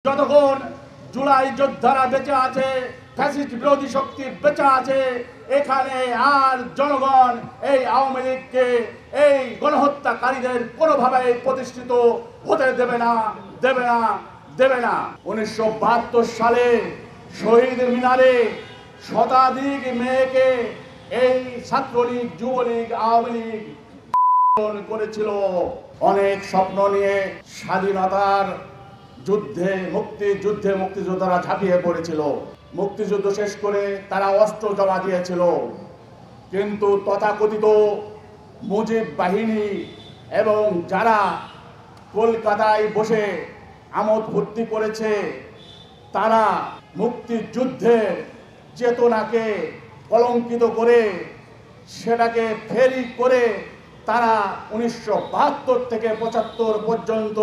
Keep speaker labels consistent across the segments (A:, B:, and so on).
A: যতক্ষণ জুলাই যোদ্ধারা বেঁচে আছে, ফ্যাসিস্ট বিরোধী শক্তি বেঁচে আছে, এখানে আর জনগণ এই আওয়ামী লীগকে, এই গণহত্যাকারীদের কোনোভাবে প্রতিষ্ঠিত হতে দেবে না, দেবে না, দেবে না। 1972 সালে শহীদ মিনারে শতাধিক মেয়েকে এই ছাত্রলীগ, যুবলীগ, আওয়ামী লীগ করেছিল। অনেক স্বপ্ন নিয়ে স্বাধীনতার যুদ্ধে, মুক্তিযোদ্ধারা ঝাঁপিয়ে পড়েছিল। মুক্তিযুদ্ধ শেষ করে তারা অস্ত্র জমা দিয়েছিল, কিন্তু তথাকথিত মুজিব বাহিনী এবং যারা কলকাতায় বসে আমোদ ফুর্তি করেছে, তারা মুক্তিযুদ্ধের চেতনাকে কলঙ্কিত করে সেটাকে ফেরি করে তারা 1972 থেকে 75 পর্যন্ত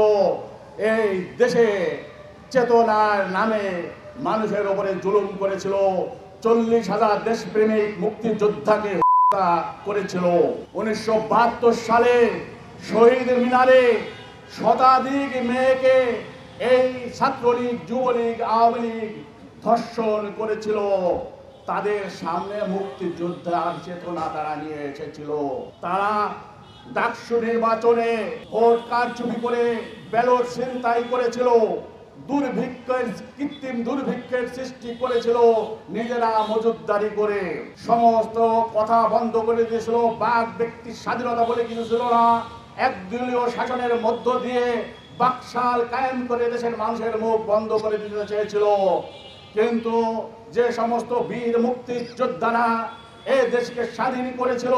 A: এই দেশে চেতনার নামে মানুষের উপরে জুলুম করেছিল। 40,000 দেশপ্রেমিক মুক্তিযোদ্ধাকে হত্যা করেছিল। 1972 সালে শহীদ মিনারে শতাধিক মেয়েকে এই ছাত্রলীগ, যুবলীগ, আওয়ামী লীগ ধর্ষণ করেছিল। তাদের সামনে মুক্তিযোদ্ধার চেতনা তারা নিয়ে এসেছিল। তারা ডাকসু নির্বাচনে ভোট কারচুপি করে ব্যালট ছিনতাই করেছিল, কৃত্রিম দুর্ভিক্ষের সৃষ্টি করেছিল, নিজেরা মজুতদারি করে সমস্ত কথা বন্ধ করে দিয়েছিল। বাক ব্যক্তির স্বাধীনতা বলে কিছু ছিল না। একদলীয় শাসনের মধ্য দিয়ে বাকশাল কায়েম করে দেশের মানুষের মুখ বন্ধ করে দিতে চেয়েছিল। কিন্তু যে সমস্ত বীর মুক্তিযোদ্ধারা এই দেশকে স্বাধীন করেছিল,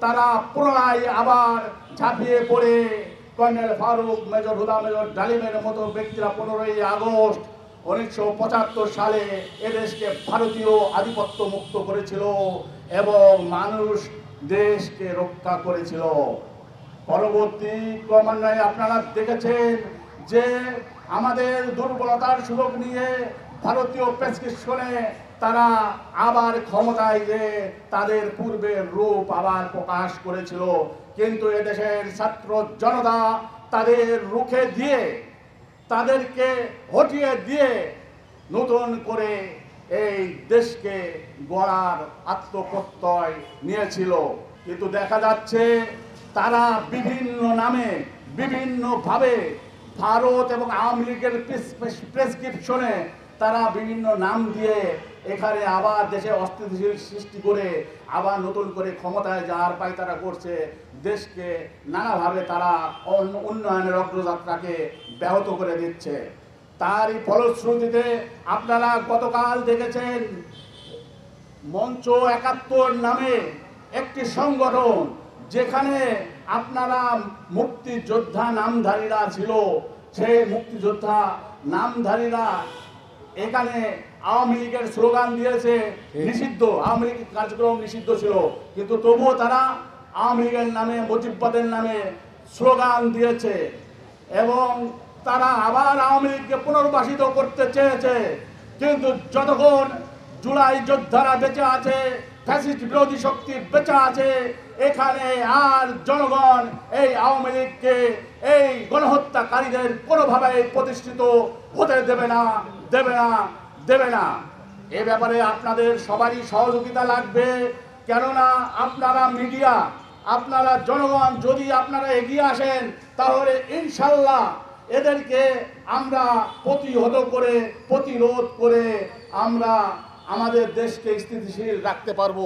A: তারা পুনরায় আবার ঝাঁপিয়ে পড়ে কর্নেল ফারুক, মেজর হুদা, মেজর ডালিমের মতো ব্যক্তিরা 15ই আগস্ট 1975 সালে এদেশকে ভারতীয় আধিপত্য মুক্ত করেছিল এবং মানুষ দেশকে রক্ষা করেছিল। পরবর্তী ক্রমান্বয়ে আপনারা দেখেছেন যে আমাদের দুর্বলতার সুযোগ নিয়ে ভারতীয় প্রেসক্রিপশনে তারা আবার ক্ষমতায় যে তাদের পূর্বের রূপ আবার প্রকাশ করেছিল, কিন্তু এদেশের ছাত্র জনতা তাদের রুখে দিয়ে, তাদেরকে হটিয়ে দিয়ে নতুন করে এই দেশকে গড়ার আত্মপ্রত্যয় নিয়েছিল। কিন্তু দেখা যাচ্ছে তারা বিভিন্ন নামে, বিভিন্নভাবে ভারত এবং আওয়ামী লীগের প্রেসক্রিপশনে তারা বিভিন্ন নাম দিয়ে এখানে আবার দেশে অস্থিতিশীল সৃষ্টি করে আবার নতুন করে ক্ষমতায় যাওয়ার পায় তারা করছে। দেশকে নানাভাবে তারা উন্নয়নের অগ্রযাত্রাকে ব্যাহত করে দিচ্ছে। তারই ফলশ্রুতিতে আপনারা গতকাল দেখেছেন মঞ্চ 71 নামে একটি সংগঠন, যেখানে আপনারা মুক্তিযোদ্ধা নামধারীরা ছিল, সেই মুক্তিযোদ্ধা নামধারীরা এখানে আওয়ামী লীগের স্লোগান দিয়েছে নিষিদ্ধ, আওয়ামী লীগের কার্যক্রম নিষিদ্ধ ছিল, কিন্তু তবুও তারা আওয়ামী লীগের নামে, মুজিববাদের নামে স্লোগান দিয়েছে এবং তারা আবার আওয়ামী লীগকে পুনর্বাসিত করতে চেয়েছে। কিন্তু যতক্ষণ জুলাই যোদ্ধারা বেঁচে আছে, ফ্যাসিস্ট বিরোধী শক্তি বেঁচে আছে, এখানে আর জনগণ এই আওয়ামী লীগকে, এই গণহত্যাকারীদের কোনোভাবে প্রতিষ্ঠিত হতে দেবে না, দেবে না, দেবে না। এ ব্যাপারে আপনাদের সবারই সহযোগিতা লাগবে। কেননা আপনারা মিডিয়া, আপনারা জনগণ যদি আপনারা এগিয়ে আসেন, তাহলে ইনশাল্লাহ এদেরকে আমরা প্রতিহত করে, প্রতিরোধ করে আমরা আমাদের দেশকে স্থিতিশীল রাখতে পারবো।